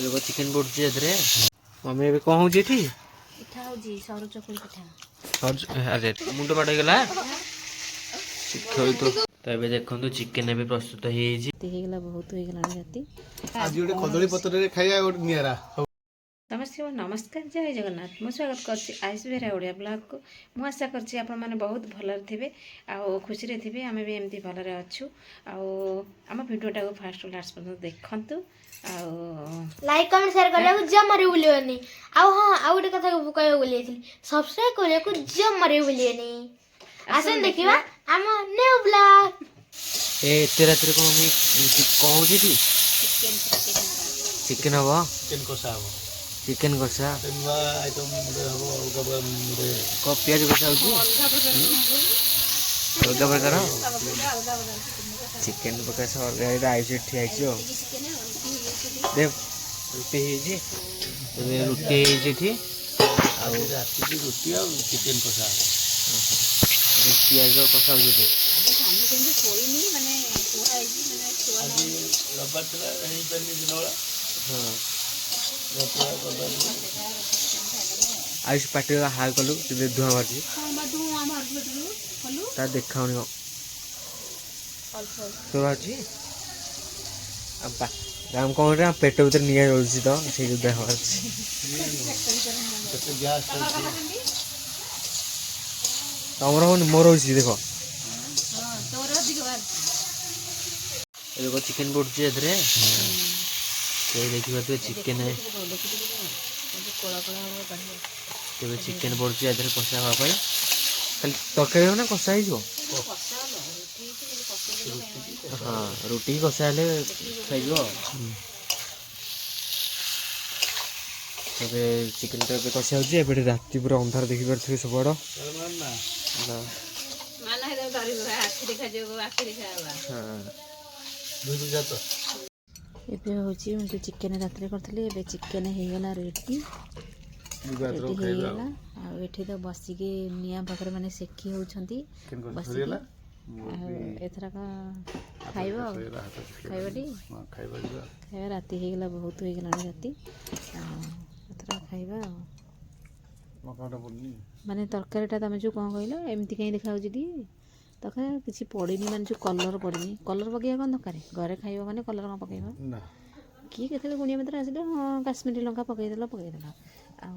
देखो chicken पड़ुची एथरे mummy ए कौन होची एठी पिठा होजी सरू चकुली पिठा सर अरे मुंड बाड़ गला शिखई तो एबे देखंतु चिकन एबे प्रस्तुत हे जी हेगला बहुत हेगला राती आज गोटे कदली पत्र रे खाइया गोटे नियारा नमस्ते नमस्कार जय जगन्नाथ मु स्वागत करछि आइसबेरा ओडिया ब्लॉग को मु आशा करछि आपण माने बहुत भलरे थिबे आ खुशी रे थिबे आमे भी एमती भलरे अछु आ हम वीडियोटा को फास्ट लास्ट पर्यंत देखंतु आ लाइक कमेंट शेयर करले को जम मारे भूलियोनी आ हां आ गोटे कथा को कहयो बोलेथिली सब्सक्राइब करले को जम मारे भूलियोनी आसन देखिबा हम न्यू ब्लॉग ए तेरा तेरे को मम्मी कौन होची थी चिकन हवा चिकन कोसा हो चिकन कषा नवा आइटम मुदे हबो अलगा मुदे को प्याज कषा होची अलगा प्रकार चिकन पकास अलगा आइसे ठिया आइछो दे रुटी हे जी ए रुटी हे जी थी आ राती की रोटी आ चिकन कोसा प्याज कषा होची थी हामी केंदी खोइनी माने पुआ आइजी माने छुआ आज रबर तला रही पन्नी दिनोला हां रबर आइस पाटी हाल कलु ते धुआ मारजी हां मधु हमर मधु हलो ता देखाउनी हो तो आजी अब राम कौन रे पेट भीतर निया जळुची तो से जो देख मारजी तो गैस तमरो मोर होची देखो हां तोर अधिक बार ए देखो चिकन पड़ुची एथरे ते देखिबा तो चिकन है कोला कोला हो बढ़िया तेरे चिकन पड़ुची एथरे कषा हवा पई खाली तरकारी हो ना कषा ही जो हाँ रोटी कषा हेले खाइजो तबे चिकन तो एबे कषा होची एबे राती पूरा अंधार देखि परथि सब बड़ ना माना है धरी आखि देखा जो आखि देखा हां दूध जातो एबे होची हम चिकन रात्रि करथले एबे चिकन हे गला रेडी दुगात रो रेडी खाइबा आ एठी तो बसी के निया पाखरे माने सेकी होउछंती चिकन को बसी धरिला एथरा का खाइबो खाइबडी हां खाइबा दिबा खाइबा राती हे गला बहुत हे गला राती एथरा खाइबा मकाटा बोलनी माने तरकारीटा तमे जो कोन कहलो एमती कहीं देखा होची दी तखा किछि पड़िनी माने जो कलर पड़िनी कलर पकेया कोन दरकारी घरे खाइबो माने कलर का पकेबो ना कि केते गुणिया मित्र आसिले हां काश्मीरी लंका पकई देला आ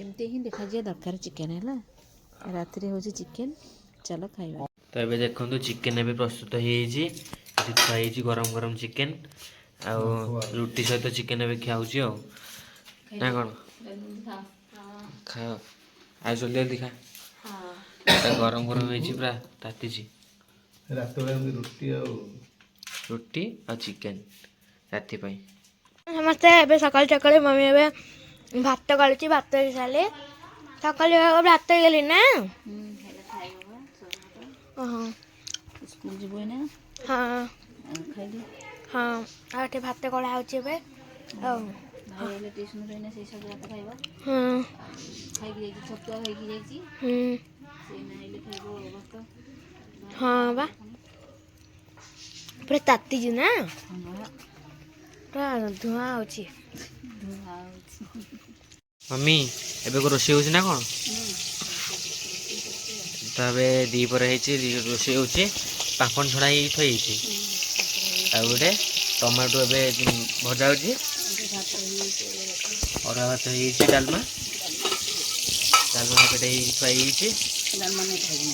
एमती ही देखा जे दरकार चिकन हैला रात्रि होची चिकन चलो खाइबा तो एबे देखंतु चिकन एबे प्रस्तुत हे जी एठी खाइ जी गरम गरम चिकन आ रोटी सहित चिकन एबे खाउची हो ना कोन खा आ जल्दी जल्दी खा हां गरम गरम हे जी पूरा ताती जी रात में रोटी आ रोटी और चिकन राती पई नमस्ते एबे सकाळ सकाळी मम्मी एबे भात गाळची भात झाले सकाळी भात गेली ना हां स्कूल जीबो ना हां खाइली हां आठे भात गळा होची एबे औ भाईले ट्यूशन रहना से सब भात खाइबा हां खाइ गई छतुआ खाइ गई से नाइले खाइबो भात हां बा पूरा ताती जी ना पूरा धुआं होची मम्मी एबे को रोषे होची ना कोन तबे दी पर हेची रोषे होची पापन छडा ही थई छि आ गोटे टमाटो एबे भजा होची और भात हेची डालमा पेटे थई छि डालमा नहीं खाइबो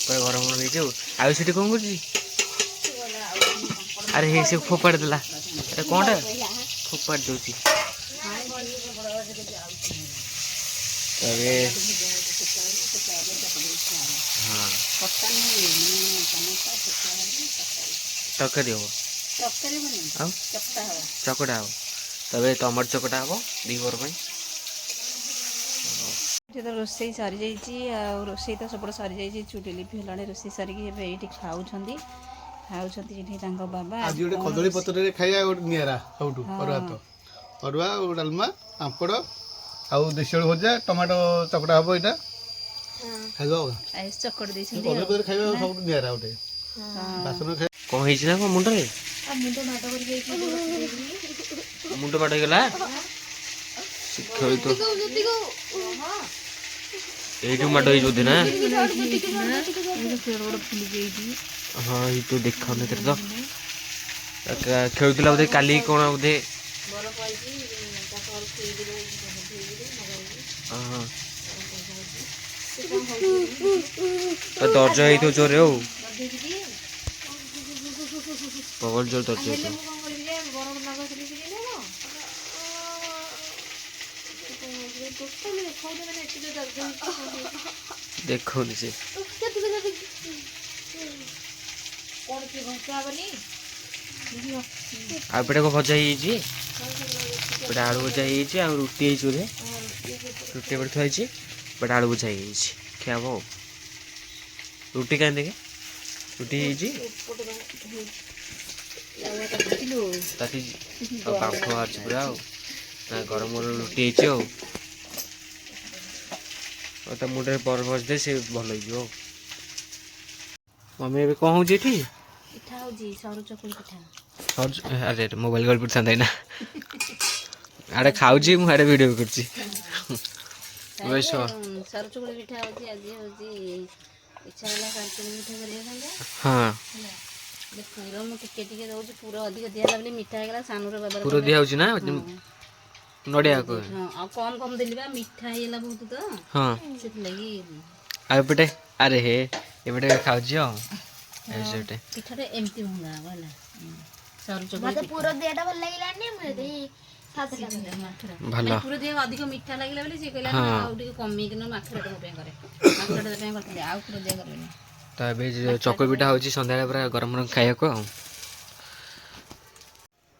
पर गरम गरम हेची आ सेठी कोन करची अरे हे से फोपाड़ देला अरे कोनटा फोपाड़ दोची तबे हाँ तरकारी हो चकटा हो तबे टमाटर चकटा हो दी बर पई तो रोसई सरी जाइए रोसई तो सब सरी जाइए चुटिली फिला रोसई सारिकी ये खाऊँगी बाबा आज गोटे कदली पत्र रे खाइया गोटे नियारा सबठू अरुआ तो अरुआ डालमा पापड़ आउ देशी भजा टमाटो चकटा हम यहाँ खाइबा आइस चकड़ दे कदली पत्र खाइबा सब नियारा गोटे बासन खाइ कौन है मुंड रे मुंड नाट कर ମୁଣ୍ଡ ମାଡ଼ ହେଇଗଲା ଖେଳୁଥିବ ଏଇଠୁ ମାଡ଼ ହେଇଛି ବୋଧେ ନା? ହଁ ଏଇଠୁ ଦେଖାଉନି ଏଥିରେ ତ ଖେଳୁଥିଲା ବୋଧେ କାଲି କ'ଣ ବୋଧେ ଦର୍ଜ ହେଇଥିବ ଜୋରେ ଆଉ ପ୍ରବଳ ଜୋର ଦର୍ଜ ହେଇଥିବ। ଦେଖୁନି ସେ ଆଉ ଏପଟେ କ'ଣ ଭଜା ହେଇଯାଇଛି ଏପଟେ ଆଳୁ ଭଜା ହେଇଯାଇଛି ଆଉ ରୁଟି ହେଇଛି ବୋଧେ ରୁଟି ଏପଟେ ଥୁଆ ହେଇଛି ଏପଟେ ଆଳୁ ଭଜା ହେଇଯାଇଛି ଖିଆ ହବ ଆଉ ରୁଟି କାହିଁ ଦେଖେ ରୁଟି ହେଇଛି ତାତି ଆଉ ବାମ୍ଫ ବାହାରୁଛି ପୁରା ଆଉ ନା ଗରମ ଗରମ ରୁଟି ହେଇଛି ଆଉ ତା ମୁଣ୍ଡରେ ବରଫ ବସିଦେ ସେ ଭଲ ହେଇଯିବ ଆଉ ମମି ଏବେ କ'ଣ ହେଉଛି ଏଠି ପିଠା ହଉଛି ସରୁ ଚକୁଳି ପିଠା ଆରେ ମୋବାଇଲ ଗଳି ପଡ଼ିଥାନ୍ତା ଏଇନା ଆଡ଼େ ଖାଉଛି ମୁଁ ଆଡ଼େ ଭିଡ଼ିଓ କରୁଛି ସରୁ ଚକୁଳି ପିଠା ହଉଛି ଆଜି ହଉଛି ଇଚ୍ଛା ହେଲା ସରୁ ଚକୁଳି ପିଠା କରିବା ସାଙ୍ଗେ ହଁ ପୁର ମୁଁ ଟିକେ ଟିକେ ଦଉଛି ପୁର ଅଧିକ ଦିଆହେଲା ବୋଲି ମିଠା ହେଇଗଲା ସାନୁର ବାବା ପୁର ଦିଆହେଉଛି ନା ନଡ଼ିଆ ହଁ ଆଉ କମ୍ କମ୍ ଦେଲି ବା ମିଠା ହେଇଗଲା ବହୁତ ତ ହଁ ସେଥିଲାଗି ଆଉ ଏପଟେ ଆରେ ହେ ଏପଟେ ଖାଉଛି ଆଉ ସେଟେ ପିଠାଟା ଏମିତି ଭଙ୍ଗା ହବ ହେଲା ସରୁ ଚକୁଳି ମତେ ପୁର ଦିଆଟା ଭଲ ଲାଗିଲାନି ମୁଁ ଭଲ ପୁର ଦିଆ ଅଧିକ ମିଠା ଲାଗିଲା ବୋଲି ସେ କହିଲା ଆଉ ଟିକେ କମେଇକିନା ମାଖେରା ଦେବା ପାଇଁ କରେ ମାଖେରା ଦେବା ପାଇଁ କରିଥିଲି ଆଉ ପୁର ଦିଆ କରିବେନି ତ ଏବେ ଚକୁଳି ପିଠା ହେଉଛି ସନ୍ଧ୍ୟାବେଳେ ପୁରା ଗରମ ଗରମ ଖାଇବାକୁ ଆଉ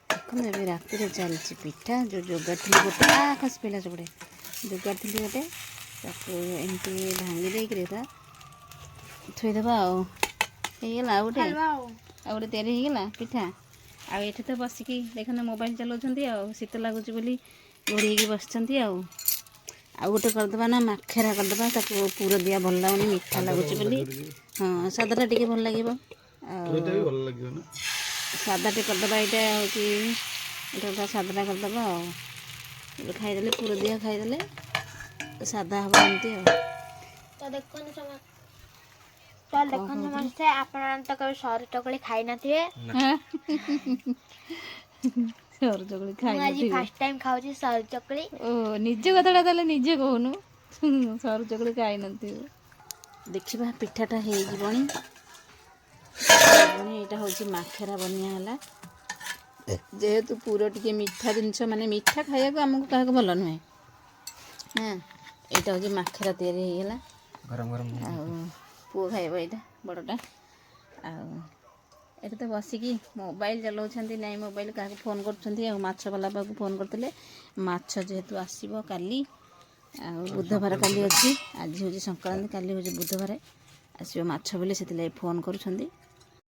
ଦେଖନ୍ତୁ ଏବେ ରାତିରେ ଚାଲିଛି ପିଠା ଯେଉଁ ଯୋଗାଡ଼ ଥିଲି ଗୋଟେ ଖସି ପଡ଼ିଲା ସେପଟେ ଯୋଗାଡ଼ ଥିଲି ଗୋଟେ ତାକୁ ଏମିତି ଭାଙ୍ଗି ଦେଇକିରି ତା ଥୋଇଦେବା ଆଉ ହେଇଗଲା ଆଉ ଗୋଟେ ତିଆରି ହେଇଗଲା ପିଠା ଆଉ ଏଠି ତ ବସିକି ଦେଖନ୍ତୁ ମୋବାଇଲ ଚଲାଉଛନ୍ତି ଆଉ ଶୀତ ଲାଗୁଛି ବୋଲି ଘୋଡ଼ି ହେଇକି ବସିଛନ୍ତି ଆଉ ଗୋଟେ କରିଦେବା ନା ମାଖେରା କରିଦେବା ତାକୁ ପୁର ଦିଆ ଭଲ ଲାଗୁନି ମିଠା ଲାଗୁଛି ବୋଲି ହଁ ସାଦାଟା ଟିକେ ଭଲ ଲାଗିବ ଆଉ ସାଦାଟେ କରିଦେବା ଏଇଟା ହେଉଛି ଏଇଟା ସାଦାଟା କରିଦେବା ଆଉ ଖାଇଦେଲେ ପୁର ଦିଆ ଖାଇଦେଲେ ସାଧା ହେବ ଏମିତି ଆଉ ତ ଦେଖନ୍ତୁ ସମସ୍ତେ ଆପଣ ତ କେବେ ସରୁ ଚକୁଳି ଖାଇନଥିବେ ସରୁ ଚକୁଳି ମୁଁ ଆଜି ଫାର୍ଷ୍ଟ ଟାଇମ୍ ଖାଉଛି ସରୁ ଚକୁଳି ଓ ନିଜ କଥାଟା ତାହେଲେ ନିଜେ କହୁନୁ ସରୁ ଚକୁଳି ଖାଇନଥିବୁ ଦେଖିବା ପିଠାଟା ହେଇଯିବଣି ଏଇଟା ହେଉଛି ମାଖେରା ବନିଆ ହେଲା ଯେହେତୁ ପୁର ଟିକେ ମିଠା ଜିନିଷ ମାନେ ମିଠା ଖାଇବାକୁ ଆମକୁ କାହାକୁ ଭଲ ନୁହେଁ ହଁ ଏଇଟା ହେଉଛି ମାଖେରା ତିଆରି ହେଇଗଲା ଗରମ ଗରମ ଆଉ ପୁଅ ଖାଇବ ଏଇଟା ବଡ଼ଟା ଆଉ ଏଠି ତ ବସିକି ମୋବାଇଲ ଚଲାଉଛନ୍ତି ନାଇଁ ମୋବାଇଲ କାହାକୁ ଫୋନ୍ କରୁଛନ୍ତି ଆଉ ମାଛବାଲା ପାଖକୁ ଫୋନ୍ କରିଥିଲେ ମାଛ ଯେହେତୁ ଆସିବ କାଲି ଆଉ ବୁଧବାର କାଲି ଅଛି ଆଜି ହେଉଛି ସଂକ୍ରାନ୍ତି କାଲି ହେଉଛି ବୁଧବାର ଆସିବ ମାଛ ବୋଲି ସେଥିଲାଗି ଫୋନ୍ କରୁଛନ୍ତି